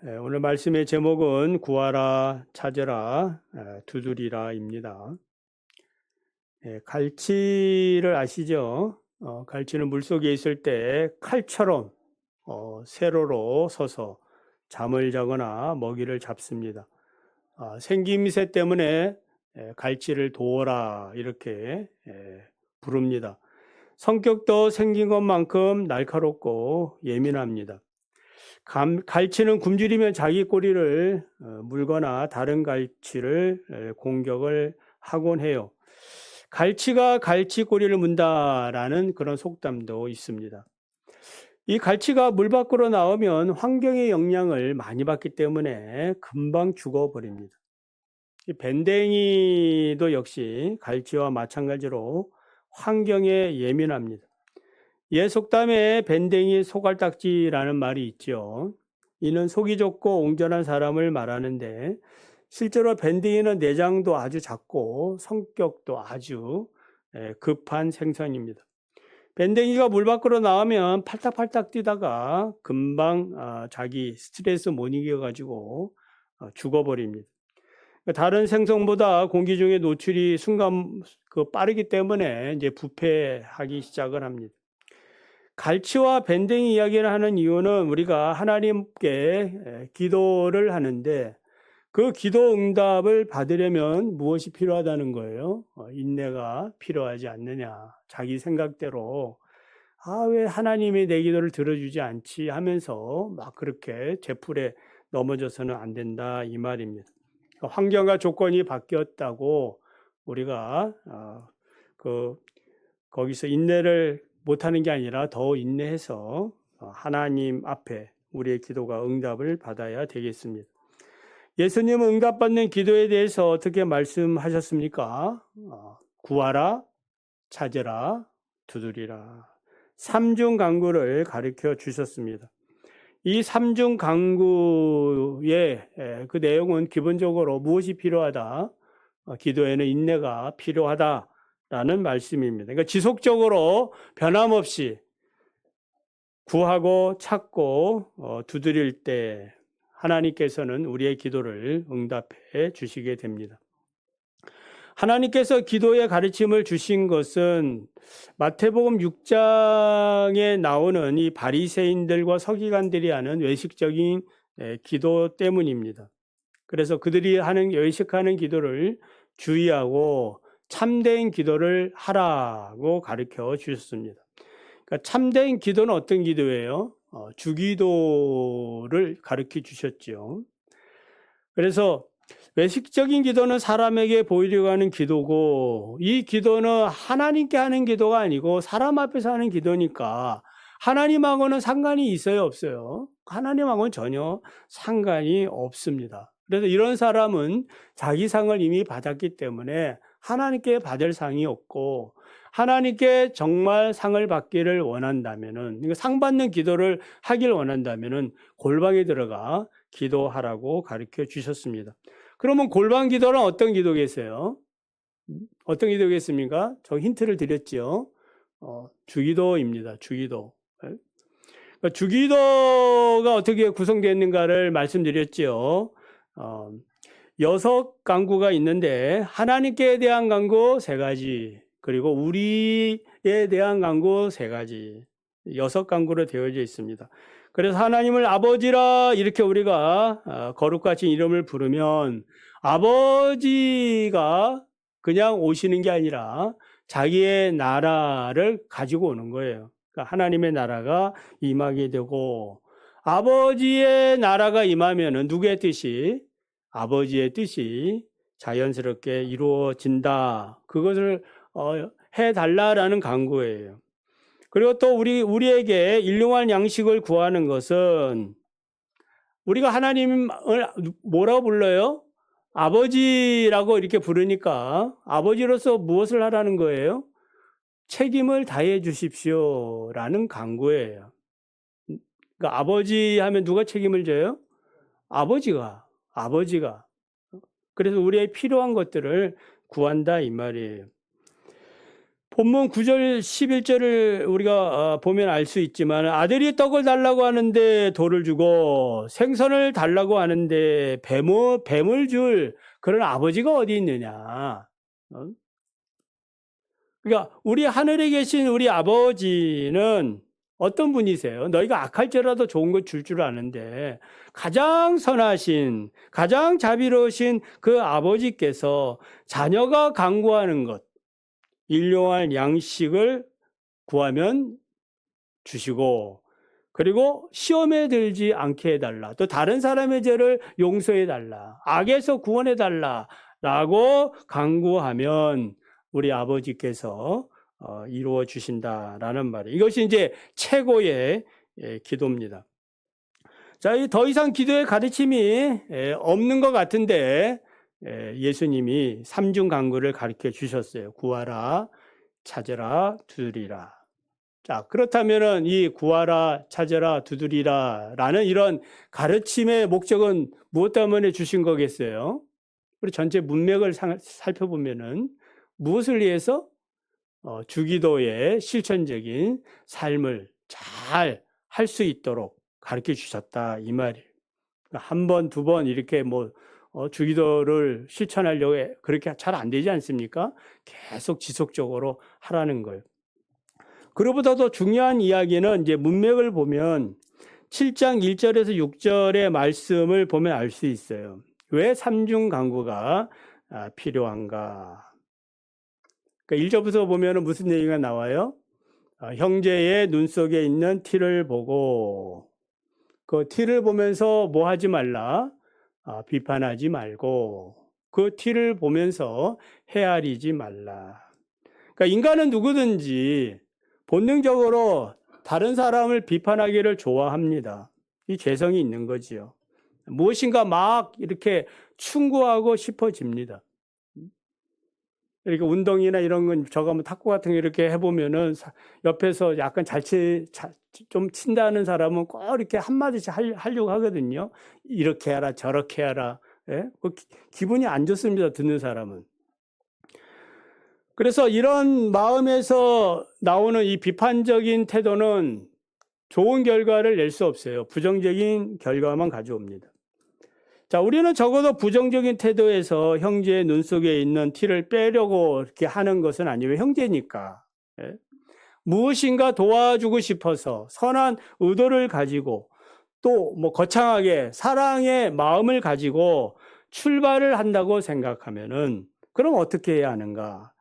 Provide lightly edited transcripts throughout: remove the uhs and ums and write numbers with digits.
오늘 말씀의 제목은 구하라, 찾으라, 두드리라입니다. 갈치를 아시죠? 갈치는 물속에 있을 때 칼처럼 세로로 서서 잠을 자거나 먹이를 잡습니다. 생김새 때문에 갈치를 도어라 이렇게 부릅니다. 성격도 생긴 것만큼 날카롭고 예민합니다. 갈치는 굶주리면 자기 꼬리를 물거나 다른 갈치를 공격을 하곤 해요. 갈치가 갈치 꼬리를 문다라는 그런 속담도 있습니다. 이 갈치가 물 밖으로 나오면 환경의 영향을 많이 받기 때문에 금방 죽어버립니다. 이 밴댕이도 역시 갈치와 마찬가지로 환경에 예민합니다. 옛 속담에 밴댕이 소갈딱지라는 말이 있죠. 이는 속이 좁고 옹졸한 사람을 말하는데 실제로 밴댕이는 내장도 아주 작고 성격도 아주 급한 생선입니다. 밴댕이가 물 밖으로 나오면 팔딱팔딱 뛰다가 금방 자기 스트레스 못 이겨가지고 죽어버립니다. 다른 생선보다 공기 중에 노출이 순간 빠르기 때문에 이제 부패하기 시작을 합니다. 갈치와 밴댕이 이야기를 하는 이유는 우리가 하나님께 기도를 하는데 그 기도 응답을 받으려면 무엇이 필요하다는 거예요? 인내가 필요하지 않느냐. 자기 생각대로 왜 하나님이 내 기도를 들어주지 않지 하면서 막 그렇게 제풀에 넘어져서는 안 된다 이 말입니다. 환경과 조건이 바뀌었다고 우리가 거기서 인내를 못하는 게 아니라 더 인내해서 하나님 앞에 우리의 기도가 응답을 받아야 되겠습니다. 예수님은 응답받는 기도에 대해서 어떻게 말씀하셨습니까? 구하라, 찾으라, 두드리라. 삼중 간구를 가르쳐 주셨습니다. 이 삼중 간구의 그 내용은 기본적으로 무엇이 필요하다? 기도에는 인내가 필요하다라는 말씀입니다. 그러니까 지속적으로 변함없이 구하고 찾고 두드릴 때 하나님께서는 우리의 기도를 응답해 주시게 됩니다. 하나님께서 기도의 가르침을 주신 것은 마태복음 6장에 나오는 이 바리새인들과 서기관들이 하는 외식적인 기도 때문입니다. 그래서 그들이 하는 외식하는 기도를 주의하고 참된 기도를 하라고 가르쳐 주셨습니다. 그러니까 참된 기도는 어떤 기도예요? 주기도를 가르쳐 주셨죠. 그래서 외식적인 기도는 사람에게 보이려고 하는 기도고 이 기도는 하나님께 하는 기도가 아니고 사람 앞에서 하는 기도니까 하나님하고는 상관이 있어요, 없어요? 하나님하고는 전혀 상관이 없습니다. 그래서 이런 사람은 자기 상을 이미 받았기 때문에 하나님께 받을 상이 없고 하나님께 정말 상을 받기를 원한다면은 상 받는 기도를 하길 원한다면은 골방에 들어가 기도하라고 가르쳐 주셨습니다. 그러면 골방 기도는 어떤 기도겠어요? 어떤 기도겠습니까? 저 힌트를 드렸죠. 주기도입니다. 주기도. 그러니까 주기도가 어떻게 구성되었는가를 말씀드렸죠. 6 간구가 있는데 하나님께 대한 간구 3가지, 그리고 우리에 대한 간구 3가지, 6 간구로 되어져 있습니다. 그래서 하나님을 아버지라 이렇게 우리가 거룩하신 이름을 부르면 아버지가 그냥 오시는 게 아니라 자기의 나라를 가지고 오는 거예요. 그러니까 하나님의 나라가 임하게 되고 아버지의 나라가 임하면은 누구의 뜻이? 아버지의 뜻이 자연스럽게 이루어진다. 그것을 해달라라는 간구예요. 그리고 또 우리에게 일용할 양식을 구하는 것은 우리가 하나님을 뭐라고 불러요? 아버지라고 이렇게 부르니까 아버지로서 무엇을 하라는 거예요? 책임을 다해 주십시오라는 간구예요. 그러니까 아버지 하면 누가 책임을 져요? 아버지가. 그래서 우리의 필요한 것들을 구한다 이 말이에요. 본문 9절 11절을 우리가 보면 알 수 있지만 아들이 떡을 달라고 하는데 돌을 주고 생선을 달라고 하는데 뱀을 줄 그런 아버지가 어디 있느냐. 그러니까 우리 하늘에 계신 우리 아버지는 어떤 분이세요? 너희가 악할지라도 좋은 것 줄 줄 아는데 가장 선하신, 가장 자비로우신 그 아버지께서 자녀가 간구하는 것, 일용할 양식을 구하면 주시고, 그리고 시험에 들지 않게 해달라. 또 다른 사람의 죄를 용서해달라. 악에서 구원해달라. 라고 간구하면 우리 아버지께서 이루어 주신다라는 말이에요. 이것이 이제 최고의 기도입니다. 자, 더 이상 기도의 가르침이 없는 것 같은데 예수님이 삼중 간구를 가르쳐 주셨어요. 구하라, 찾으라, 두드리라. 자, 그렇다면은 이 구하라, 찾으라, 두드리라 라는 이런 가르침의 목적은 무엇 때문에 주신 거겠어요? 우리 전체 문맥을 살펴보면은 무엇을 위해서? 주기도의 실천적인 삶을 잘 할 수 있도록 가르쳐 주셨다 이 말이에요. 한 번, 두 번 이렇게 주기도를 실천하려고 그렇게 잘 안 되지 않습니까? 계속 지속적으로 하라는 거예요. 그보다 더 중요한 이야기는 이제 문맥을 보면 7장 1절에서 6절의 말씀을 보면 알 수 있어요. 왜 삼중 간구가 필요한가? 그러니까 1절부터 보면 무슨 얘기가 나와요? 형제의 눈 속에 있는 티를 보고 그 티를 보면서 뭐 하지 말라? 비판하지 말고 그 티를 보면서 헤아리지 말라. 그러니까 인간은 누구든지 본능적으로 다른 사람을 비판하기를 좋아합니다. 이 죄성이 있는 거지요. 무엇인가 막 이렇게 충고하고 싶어집니다. 이렇게 운동이나 이런 건 저거 뭐 탁구 같은 거 이렇게 해보면은 옆에서 약간 좀 친다는 사람은 꼭 이렇게 한마디씩 하려고 하거든요. 이렇게 하라, 저렇게 하라. 예? 기분이 안 좋습니다. 듣는 사람은. 그래서 이런 마음에서 나오는 이 비판적인 태도는 좋은 결과를 낼 수 없어요. 부정적인 결과만 가져옵니다. 자, 우리는 적어도 부정적인 태도에서 형제의 눈 속에 있는 티를 빼려고 이렇게 하는 것은 아니에요. 형제니까. 예? 무엇인가 도와주고 싶어서 선한 의도를 가지고 또 거창하게 사랑의 마음을 가지고 출발을 한다고 생각하면은 그럼 어떻게 해야 하는가?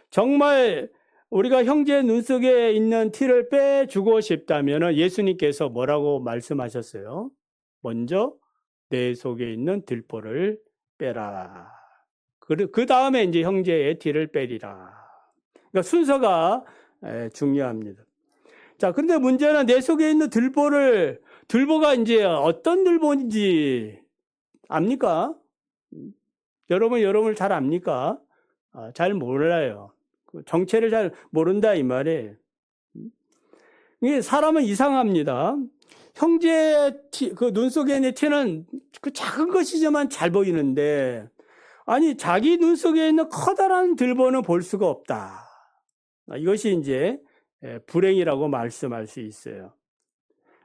정말 우리가 형제의 눈 속에 있는 티를 빼주고 싶다면은 예수님께서 뭐라고 말씀하셨어요? 먼저 내 속에 있는 들보를 빼라. 그 다음에 이제 형제의 티를 빼리라. 그러니까 순서가 중요합니다. 자, 근데 문제는 내 속에 있는 들보가 이제 어떤 들보인지 압니까? 여러분을 잘 압니까? 잘 몰라요. 정체를 잘 모른다 이 말이에요. 이게 사람은 이상합니다. 형제의 티, 그 눈 속에 있는 티는 그 작은 것이지만 잘 보이는데, 아니, 자기 눈 속에 있는 커다란 들보는 볼 수가 없다. 이것이 이제 불행이라고 말씀할 수 있어요.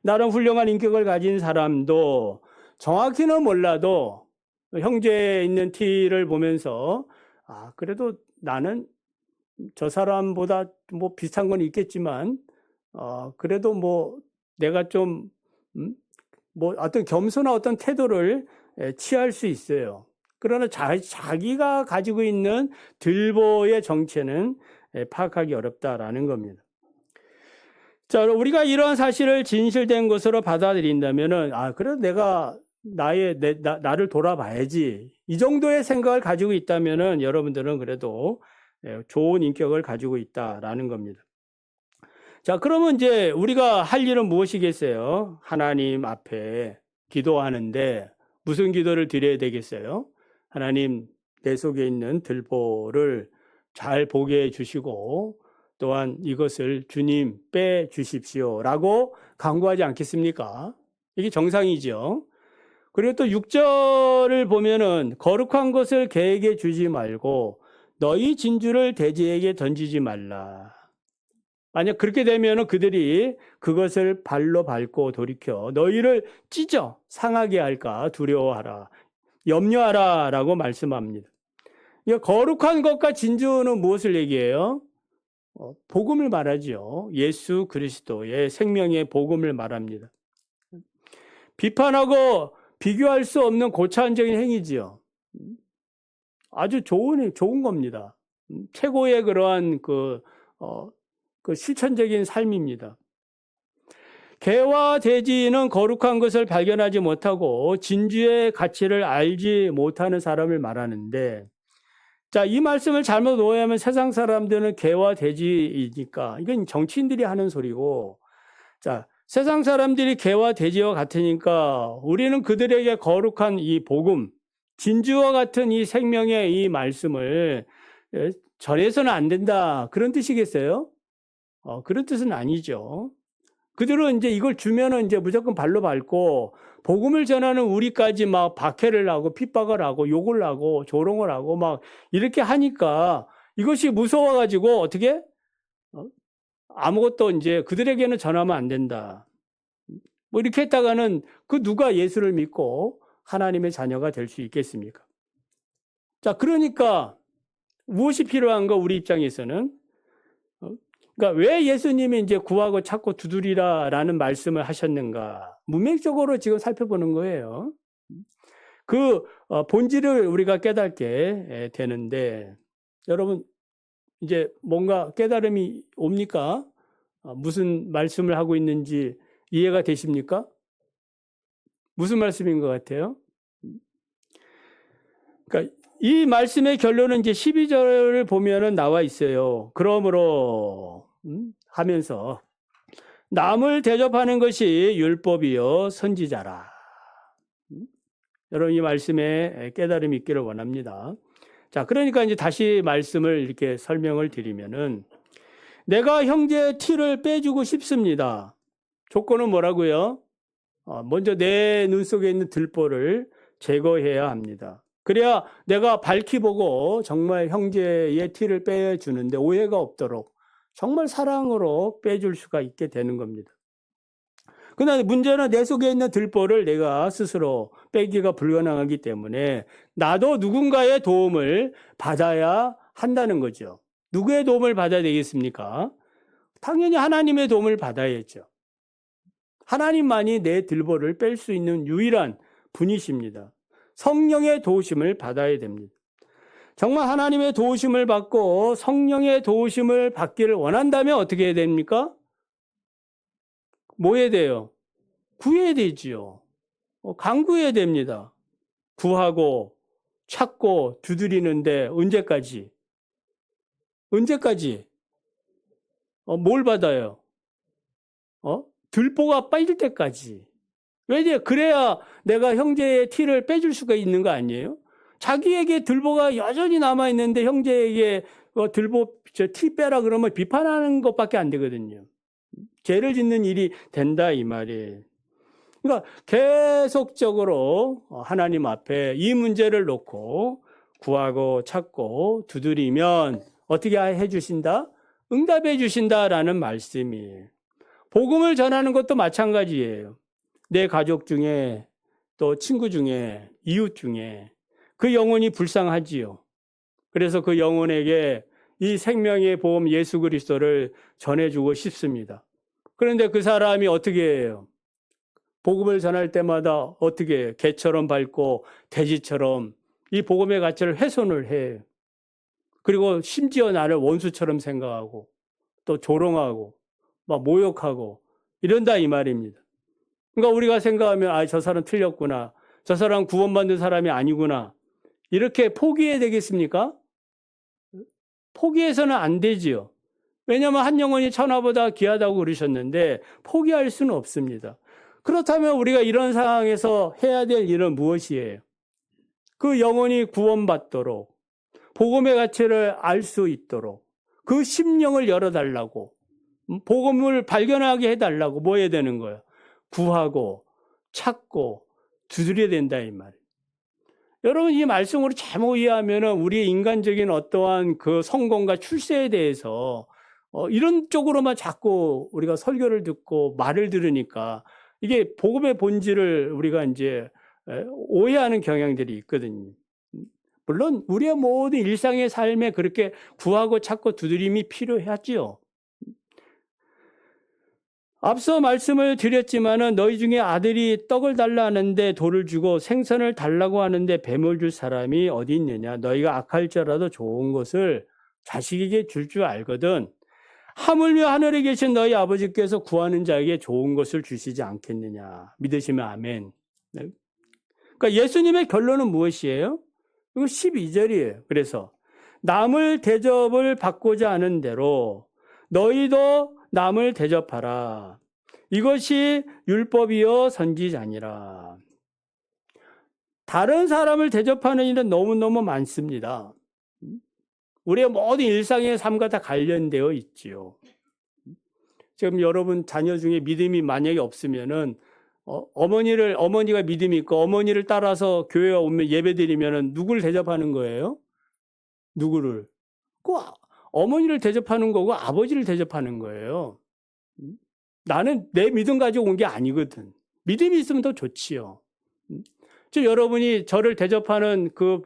나름 훌륭한 인격을 가진 사람도 정확히는 몰라도 형제에 있는 티를 보면서, 그래도 나는 저 사람보다 비슷한 건 있겠지만, 그래도 내가 좀 어떤 겸손한 어떤 태도를 취할 수 있어요. 그러나 자기가 가지고 있는 들보의 정체는 파악하기 어렵다라는 겁니다. 자, 우리가 이런 사실을 진실된 것으로 받아들인다면은, 그래도 내가 나를 돌아봐야지. 이 정도의 생각을 가지고 있다면은 여러분들은 그래도 좋은 인격을 가지고 있다라는 겁니다. 자, 그러면 이제 우리가 할 일은 무엇이겠어요? 하나님 앞에 기도하는데 무슨 기도를 드려야 되겠어요? 하나님, 내 속에 있는 들보를 잘 보게 해 주시고 또한 이것을 주님 빼 주십시오 라고 간구하지 않겠습니까? 이게 정상이죠. 그리고 또 6절을 보면은 거룩한 것을 개에게 주지 말고 너희 진주를 돼지에게 던지지 말라. 만약 그렇게 되면 그들이 그것을 발로 밟고 돌이켜 너희를 찢어 상하게 할까 두려워하라. 염려하라 라고 말씀합니다. 거룩한 것과 진주는 무엇을 얘기해요? 복음을 말하죠. 예수 그리스도의 생명의 복음을 말합니다. 비판하고 비교할 수 없는 고차원적인 행위지요. 아주 좋은 겁니다. 최고의 그러한 그 실천적인 삶입니다. 개와 돼지는 거룩한 것을 발견하지 못하고 진주의 가치를 알지 못하는 사람을 말하는데, 자, 이 말씀을 잘못 오해하면 세상 사람들은 개와 돼지이니까 이건 정치인들이 하는 소리고, 자, 세상 사람들이 개와 돼지와 같으니까 우리는 그들에게 거룩한 이 복음, 진주와 같은 이 생명의 이 말씀을 전해서는 안 된다. 그런 뜻이겠어요? 그런 뜻은 아니죠. 그들은 이제 이걸 주면은 이제 무조건 발로 밟고 복음을 전하는 우리까지 막 박해를 하고 핍박을 하고 욕을 하고 조롱을 하고 막 이렇게 하니까 이것이 무서워가지고 어떻게? 아무것도 이제 그들에게는 전하면 안 된다. 뭐 이렇게 했다가는 그 누가 예수를 믿고 하나님의 자녀가 될 수 있겠습니까? 자, 그러니까 무엇이 필요한가 우리 입장에서는? 그러니까 왜 예수님이 이제 구하고 찾고 두드리라라는 말씀을 하셨는가? 문맥적으로 지금 살펴보는 거예요. 그 본질을 우리가 깨닫게 되는데, 여러분 이제 뭔가 깨달음이 옵니까? 무슨 말씀을 하고 있는지 이해가 되십니까? 무슨 말씀인 것 같아요? 그러니까 이 말씀의 결론은 이제 12절을 보면은 나와 있어요. 그러므로 하면서 남을 대접하는 것이 율법이요 선지자라. 여러분 이 말씀에 깨달음이 있기를 원합니다. 자, 그러니까 이제 다시 말씀을 이렇게 설명을 드리면은 내가 형제의 티를 빼주고 싶습니다. 조건은 뭐라고요? 먼저 내 눈 속에 있는 들보를 제거해야 합니다. 그래야 내가 밝히 보고 정말 형제의 티를 빼주는데 오해가 없도록 정말 사랑으로 빼줄 수가 있게 되는 겁니다. 그러나 문제는 내 속에 있는 들보를 내가 스스로 빼기가 불가능하기 때문에 나도 누군가의 도움을 받아야 한다는 거죠. 누구의 도움을 받아야 되겠습니까? 당연히 하나님의 도움을 받아야죠. 하나님만이 내 들보를 뺄 수 있는 유일한 분이십니다. 성령의 도우심을 받아야 됩니다. 정말 하나님의 도우심을 받고 성령의 도우심을 받기를 원한다면 어떻게 해야 됩니까? 뭐 해야 돼요? 구해야 되지요. 간구해야 됩니다. 구하고 찾고 두드리는데 언제까지? 언제까지? 뭘 받아요? 들보가 빠질 때까지. 왜? 그래야 내가 형제의 티를 빼줄 수가 있는 거 아니에요? 자기에게 들보가 여전히 남아있는데 형제에게 들보 티 빼라 그러면 비판하는 것밖에 안 되거든요. 죄를 짓는 일이 된다 이 말이에요. 그러니까 계속적으로 하나님 앞에 이 문제를 놓고 구하고 찾고 두드리면 어떻게 해 주신다? 응답해 주신다라는 말씀이에요. 복음을 전하는 것도 마찬가지예요. 내 가족 중에 또 친구 중에 이웃 중에 그 영혼이 불쌍하지요. 그래서 그 영혼에게 이 생명의 복음 예수 그리스도를 전해주고 싶습니다. 그런데 그 사람이 어떻게 해요? 복음을 전할 때마다 어떻게 해요? 개처럼 밟고 돼지처럼 이 복음의 가치를 훼손을 해요. 그리고 심지어 나를 원수처럼 생각하고 또 조롱하고 막 모욕하고 이런다 이 말입니다. 그러니까 우리가 생각하면 저 사람 틀렸구나. 저 사람 구원받는 사람이 아니구나. 이렇게 포기해야 되겠습니까? 포기해서는 안 되지요. 왜냐하면 한 영혼이 천하보다 귀하다고 그러셨는데 포기할 수는 없습니다. 그렇다면 우리가 이런 상황에서 해야 될 일은 무엇이에요? 그 영혼이 구원받도록 복음의 가치를 알 수 있도록 그 심령을 열어달라고 복음을 발견하게 해달라고 뭐 해야 되는 거예요? 구하고 찾고 두드려야 된다 이 말이에요. 여러분 이 말씀으로 잘못 이해하면은 우리의 인간적인 어떠한 그 성공과 출세에 대해서 이런 쪽으로만 자꾸 우리가 설교를 듣고 말을 들으니까 이게 복음의 본질을 우리가 이제 오해하는 경향들이 있거든요. 물론 우리의 모든 일상의 삶에 그렇게 구하고 찾고 두드림이 필요하지요. 앞서 말씀을 드렸지만은 너희 중에 아들이 떡을 달라 하는데 돌을 주고 생선을 달라고 하는데 뱀을 줄 사람이 어디 있느냐. 너희가 악할지라도 좋은 것을 자식에게 줄 줄 알거든. 하물며 하늘에 계신 너희 아버지께서 구하는 자에게 좋은 것을 주시지 않겠느냐. 믿으시면 아멘. 네. 그러니까 예수님의 결론은 무엇이에요? 이거 12절이에요. 그래서 남을 대접을 받고자 하는 대로 너희도 남을 대접하라. 이것이 율법이요 선지자니라. 다른 사람을 대접하는 일은 너무너무 많습니다. 우리의 모든 일상의 삶과 다 관련되어 있지요. 지금 여러분 자녀 중에 믿음이 만약에 없으면은 어머니가 믿음이 있고 어머니를 따라서 교회에 오면 예배드리면은 누구를 대접하는 거예요? 누구를? 꼭 어머니를 대접하는 거고 아버지를 대접하는 거예요. 나는 내 믿음 가지고 온 게 아니거든. 믿음이 있으면 더 좋지요. 여러분이 저를 대접하는 그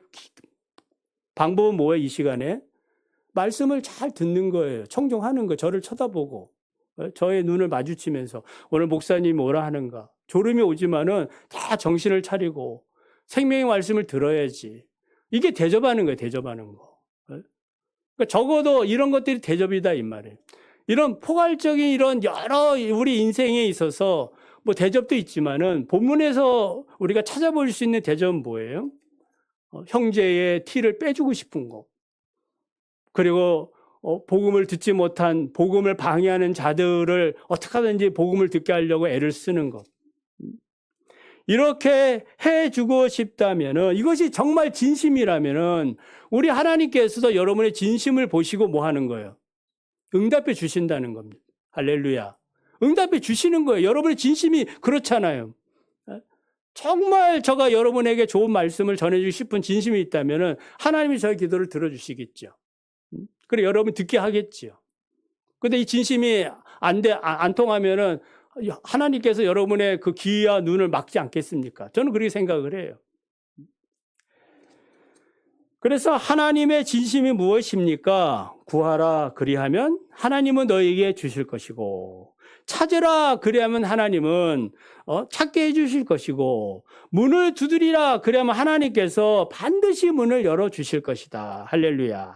방법은 뭐예요? 이 시간에 말씀을 잘 듣는 거예요. 청종하는 거. 저를 쳐다보고 저의 눈을 마주치면서 오늘 목사님이 뭐라 하는가. 졸음이 오지만은 다 정신을 차리고 생명의 말씀을 들어야지. 이게 대접하는 거예요. 대접하는 거. 그러니까 적어도 이런 것들이 대접이다 이 말이에요. 이런 포괄적인 이런 여러 우리 인생에 있어서 뭐 대접도 있지만은 본문에서 우리가 찾아볼 수 있는 대접은 뭐예요? 형제의 티를 빼주고 싶은 거. 그리고 복음을 듣지 못한 복음을 방해하는 자들을 어떻게 하든지 복음을 듣게 하려고 애를 쓰는 것. 이렇게 해주고 싶다면은 이것이 정말 진심이라면은 우리 하나님께서도 여러분의 진심을 보시고 뭐 하는 거예요? 응답해 주신다는 겁니다. 할렐루야. 응답해 주시는 거예요. 여러분의 진심이 그렇잖아요. 정말 제가 여러분에게 좋은 말씀을 전해주고 싶은 진심이 있다면은 하나님이 저의 기도를 들어주시겠죠. 그래 여러분 듣게 하겠지요. 근데 이 진심이 안 통하면은 하나님께서 여러분의 그 귀와 눈을 막지 않겠습니까? 저는 그렇게 생각을 해요. 그래서 하나님의 진심이 무엇입니까? 구하라 그리하면 하나님은 너에게 주실 것이고 찾으라 그리하면 하나님은 찾게 해 주실 것이고 문을 두드리라 그리하면 하나님께서 반드시 문을 열어 주실 것이다. 할렐루야.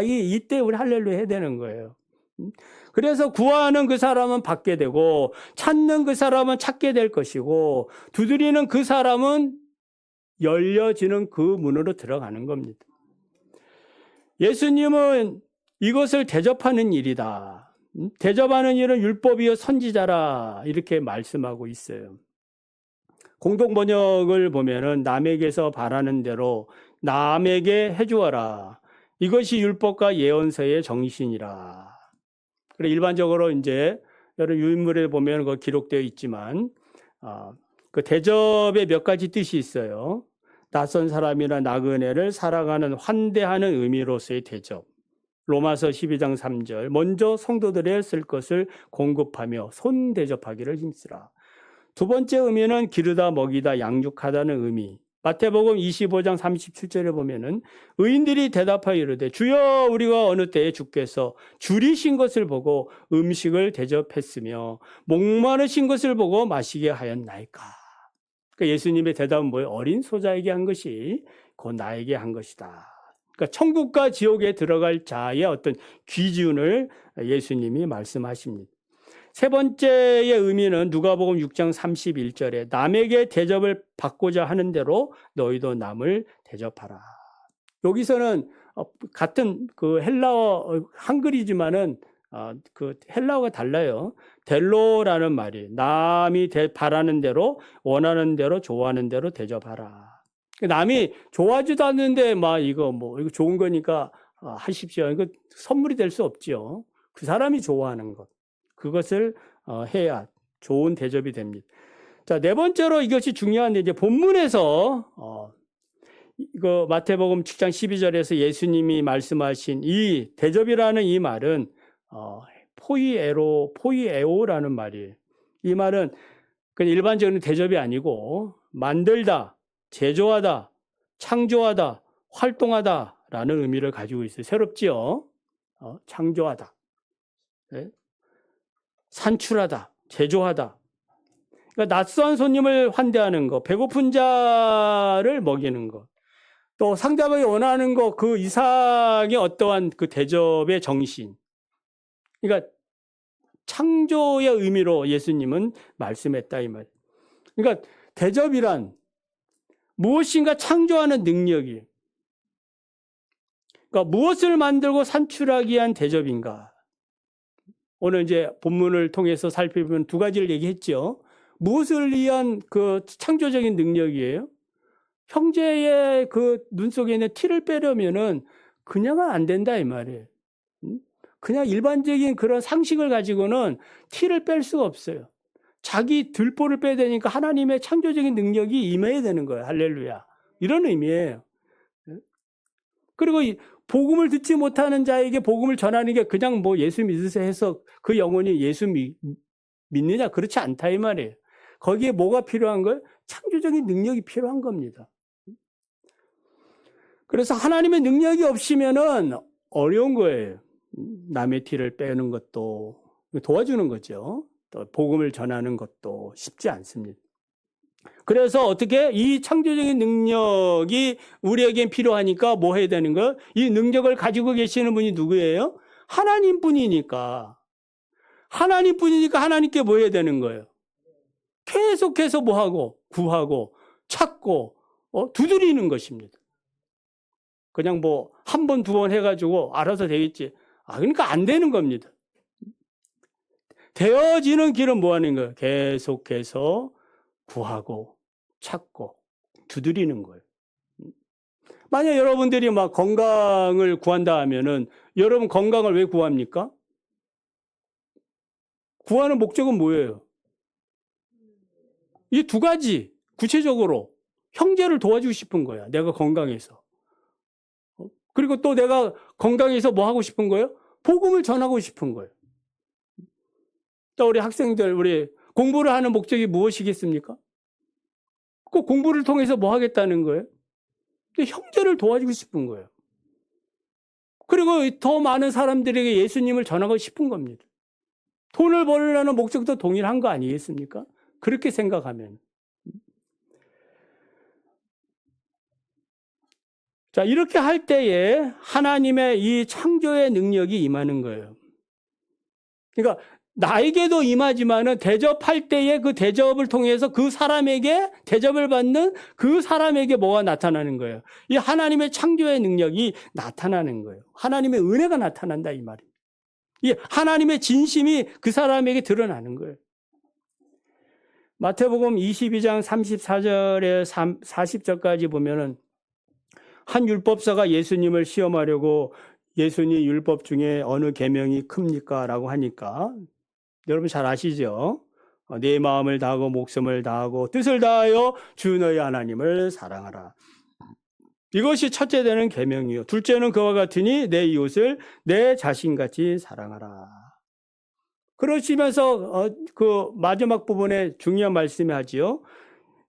이때 우리 할렐루야 해야 되는 거예요. 그래서 구하는 그 사람은 받게 되고 찾는 그 사람은 찾게 될 것이고 두드리는 그 사람은 열려지는 그 문으로 들어가는 겁니다. 예수님은 이것을 대접하는 일이다. 대접하는 일은 율법이요 선지자라 이렇게 말씀하고 있어요. 공동 번역을 보면은 남에게서 바라는 대로 남에게 해주어라. 이것이 율법과 예언서의 정신이라. 그래 일반적으로 이제 여러 유인물에 보면 그 기록되어 있지만 그 대접에 몇 가지 뜻이 있어요. 낯선 사람이나 나그네를 사랑하는 환대하는 의미로서의 대접. 로마서 12장 3절. 먼저 성도들의 쓸 것을 공급하며 손 대접하기를 힘쓰라. 두 번째 의미는 기르다 먹이다 양육하다는 의미. 마태복음 25장 37절에 보면은 의인들이 대답하여 이르되 주여 우리가 어느 때에 주께서 줄이신 것을 보고 음식을 대접했으며 목마르신 것을 보고 마시게 하였나이까. 그러니까 예수님의 대답은 뭐예요? 어린 소자에게 한 것이 곧 나에게 한 것이다. 그러니까 천국과 지옥에 들어갈 자의 어떤 기준을 예수님이 말씀하십니다. 세 번째의 의미는 누가복음 6장 31절에 남에게 대접을 받고자 하는 대로 너희도 남을 대접하라. 여기서는 같은 그 헬라어 한글이지만은 그 헬라어가 달라요. 델로라는 말이 남이 바라는 대로 원하는 대로 좋아하는 대로 대접하라. 남이 좋아하지도 않는데 이거 좋은 거니까 하십시오. 이거 선물이 될 수 없죠. 그 사람이 좋아하는 것. 그것을 해야 좋은 대접이 됩니다. 자, 네 번째로 이것이 중요한데 이제 본문에서 이거 마태복음 7장 12절에서 예수님이 말씀하신 이 대접이라는 이 말은 포이에오라는 말이에요. 이 말은 그냥 일반적인 대접이 아니고 만들다, 제조하다, 창조하다, 활동하다라는 의미를 가지고 있어요. 새롭지요? 창조하다, 네? 산출하다, 제조하다. 그러니까 낯선 손님을 환대하는 거, 배고픈 자를 먹이는 거, 또 상대방이 원하는 거 그 이상의 어떠한 그 대접의 정신. 그러니까 창조의 의미로 예수님은 말씀했다 이 말. 그러니까 대접이란 무엇인가 창조하는 능력이. 그러니까 무엇을 만들고 산출하기 위한 대접인가. 오늘 이제 본문을 통해서 살펴보면 두 가지를 얘기했죠. 무엇을 위한 그 창조적인 능력이에요? 형제의 그 눈 속에 있는 티를 빼려면은 그냥은 안 된다 이 말이에요. 그냥 일반적인 그런 상식을 가지고는 티를 뺄 수가 없어요. 자기 들보를 빼야 되니까 하나님의 창조적인 능력이 임해야 되는 거예요. 할렐루야. 이런 의미예요. 그리고 이 복음을 듣지 못하는 자에게 복음을 전하는 게 그냥 뭐 예수 믿으세요 해서 그 영혼이 예수 믿느냐? 그렇지 않다 이 말이에요. 거기에 뭐가 필요한 거예요? 창조적인 능력이 필요한 겁니다. 그래서 하나님의 능력이 없으면은 어려운 거예요. 남의 티를 빼는 것도 도와주는 거죠. 또 복음을 전하는 것도 쉽지 않습니다. 그래서 어떻게 이 창조적인 능력이 우리에겐 필요하니까 뭐 해야 되는 거예요? 이 능력을 가지고 계시는 분이 누구예요? 하나님뿐이니까. 하나님뿐이니까 하나님께 뭐 해야 되는 거예요? 계속해서 뭐 하고 구하고 찾고 두드리는 것입니다. 그냥 뭐 한 번, 두 번 해가지고 알아서 되겠지. 그러니까 안 되는 겁니다. 되어지는 길은 뭐 하는 거예요? 계속해서 구하고 찾고 두드리는 거예요. 만약 여러분들이 막 건강을 구한다 하면은 여러분 건강을 왜 구합니까? 구하는 목적은 뭐예요? 이 두 가지 구체적으로 형제를 도와주고 싶은 거야. 내가 건강해서. 그리고 또 내가 건강해서 뭐 하고 싶은 거예요? 복음을 전하고 싶은 거예요. 또 우리 학생들, 우리 공부를 하는 목적이 무엇이겠습니까? 그 공부를 통해서 뭐 하겠다는 거예요? 형제를 도와주고 싶은 거예요. 그리고 더 많은 사람들에게 예수님을 전하고 싶은 겁니다. 돈을 벌려는 목적도 동일한 거 아니겠습니까? 그렇게 생각하면. 자, 이렇게 할 때에 하나님의 이 창조의 능력이 임하는 거예요. 그러니까 나에게도 임하지만은 대접할 때에 그 대접을 통해서 그 사람에게 대접을 받는 그 사람에게 뭐가 나타나는 거예요? 이 하나님의 창조의 능력이 나타나는 거예요. 하나님의 은혜가 나타난다 이 말이에요. 이 하나님의 진심이 그 사람에게 드러나는 거예요. 마태복음 22장 34절에 40절까지 보면은 한 율법사가 예수님을 시험하려고 예수님 율법 중에 어느 계명이 큽니까? 라고 하니까 여러분 잘 아시죠? 내 마음을 다하고 목숨을 다하고 뜻을 다하여 주 너희 하나님을 사랑하라. 이것이 첫째 되는 계명이요. 둘째는 그와 같으니 내 이웃을 내 자신같이 사랑하라. 그러시면서 그 마지막 부분에 중요한 말씀을 하지요.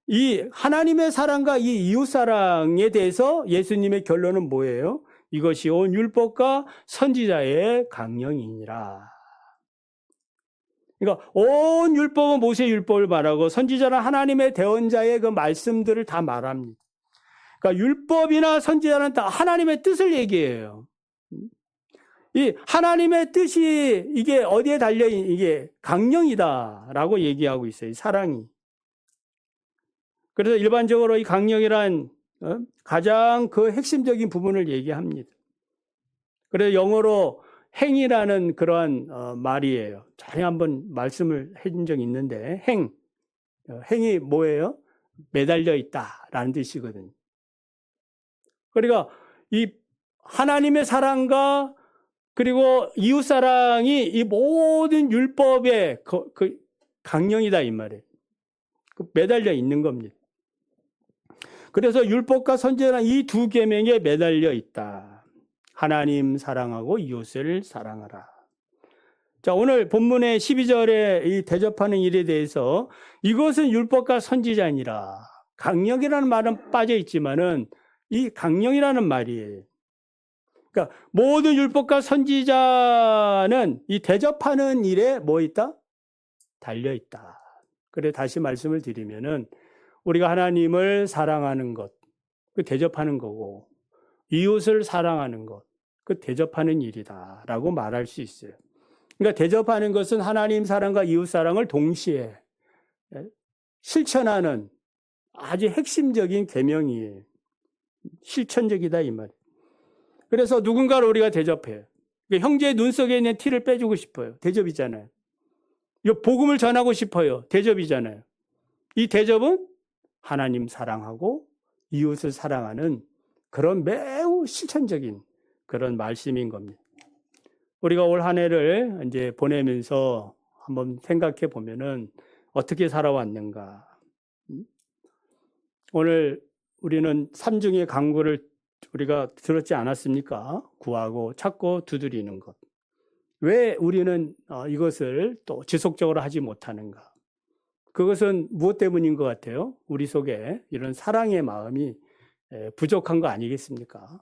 이 하나님의 사랑과 이 이웃 사랑에 대해서 예수님의 결론은 뭐예요? 이것이 온 율법과 선지자의 강령이니라. 그러니까 온 율법은 모세 율법을 말하고 선지자는 하나님의 대언자의 그 말씀들을 다 말합니다. 그러니까 율법이나 선지자는 다 하나님의 뜻을 얘기해요. 이 하나님의 뜻이 이게 어디에 달려 이게 강령이다라고 얘기하고 있어요. 사랑이. 그래서 일반적으로 이 강령이란 가장 그 핵심적인 부분을 얘기합니다. 그래서 영어로 행이라는 그러한 말이에요. 전에 한번 말씀을 해준 적이 있는데 행이 뭐예요? 매달려 있다라는 뜻이거든요. 그러니까 이 하나님의 사랑과 그리고 이웃 사랑이 이 모든 율법의 그 강령이다 이 말이에요. 매달려 있는 겁니다. 그래서 율법과 선지자는 이 두 계명에 매달려 있다. 하나님 사랑하고 이웃을 사랑하라. 자, 오늘 본문의 12절에 이 대접하는 일에 대해서 이것은 율법과 선지자니라. 강령이라는 말은 빠져 있지만은 이 강령이라는 말이에요. 그러니까 모든 율법과 선지자는 이 대접하는 일에 뭐 있다? 달려 있다. 그래 다시 말씀을 드리면은 우리가 하나님을 사랑하는 것, 그 대접하는 거고 이웃을 사랑하는 것, 그 대접하는 일이다라고 말할 수 있어요. 그러니까 대접하는 것은 하나님 사랑과 이웃 사랑을 동시에 실천하는 아주 핵심적인 계명이에요. 실천적이다 이 말. 그래서 누군가를 우리가 대접해요. 그러니까 형제의 눈 속에 있는 티를 빼주고 싶어요. 대접이잖아요. 이 복음을 전하고 싶어요. 대접이잖아요. 이 대접은 하나님 사랑하고 이웃을 사랑하는 그런 매우 실천적인 그런 말씀인 겁니다. 우리가 올 한 해를 이제 보내면서 한번 생각해 보면은 어떻게 살아왔는가. 오늘 우리는 삼중의 강구를 우리가 들었지 않았습니까? 구하고 찾고 두드리는 것. 왜 우리는 이것을 또 지속적으로 하지 못하는가? 그것은 무엇 때문인 것 같아요? 우리 속에 이런 사랑의 마음이 부족한 거 아니겠습니까?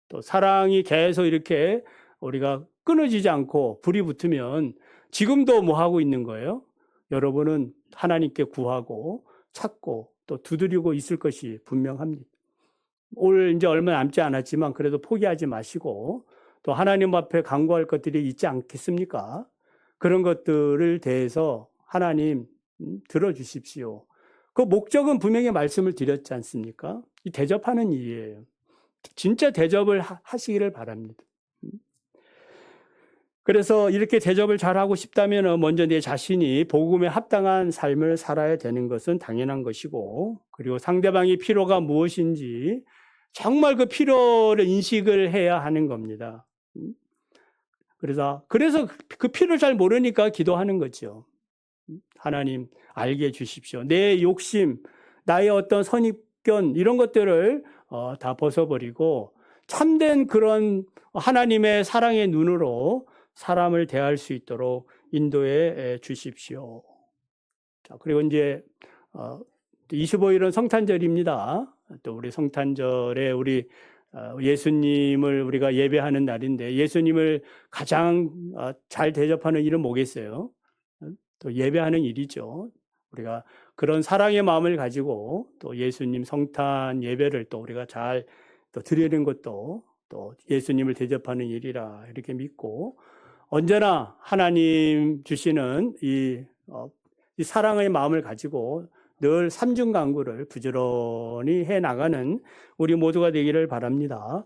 또 사랑이 계속 이렇게 우리가 끊어지지 않고 불이 붙으면 지금도 뭐 하고 있는 거예요? 여러분은 하나님께 구하고 찾고 또 두드리고 있을 것이 분명합니다. 올 이제 얼마 남지 않았지만 그래도 포기하지 마시고 또 하나님 앞에 간구할 것들이 있지 않겠습니까? 그런 것들을 대해서 하나님 들어주십시오. 그 목적은 분명히 말씀을 드렸지 않습니까? 이 대접하는 일이에요. 진짜 대접을 하시기를 바랍니다. 그래서 이렇게 대접을 잘하고 싶다면 먼저 내 자신이 복음에 합당한 삶을 살아야 되는 것은 당연한 것이고, 그리고 상대방의 필요가 무엇인지 정말 그 필요를 인식을 해야 하는 겁니다. 그래서 그 필요를 잘 모르니까 기도하는 거죠. 하나님 알게 해주십시오. 내 욕심, 나의 어떤 선입견 이런 것들을 다 벗어버리고 참된 그런 하나님의 사랑의 눈으로 사람을 대할 수 있도록 인도해 주십시오. 자, 그리고 이제 25일은 성탄절입니다. 또 우리 성탄절에 우리 예수님을 우리가 예배하는 날인데 예수님을 가장 잘 대접하는 일은 뭐겠어요? 또 예배하는 일이죠. 우리가 그런 사랑의 마음을 가지고 또 예수님 성탄 예배를 또 우리가 잘 또 드리는 것도 또 예수님을 대접하는 일이라 이렇게 믿고 언제나 하나님 주시는 이 사랑의 마음을 가지고 늘 삼중강구를 부지런히 해 나가는 우리 모두가 되기를 바랍니다.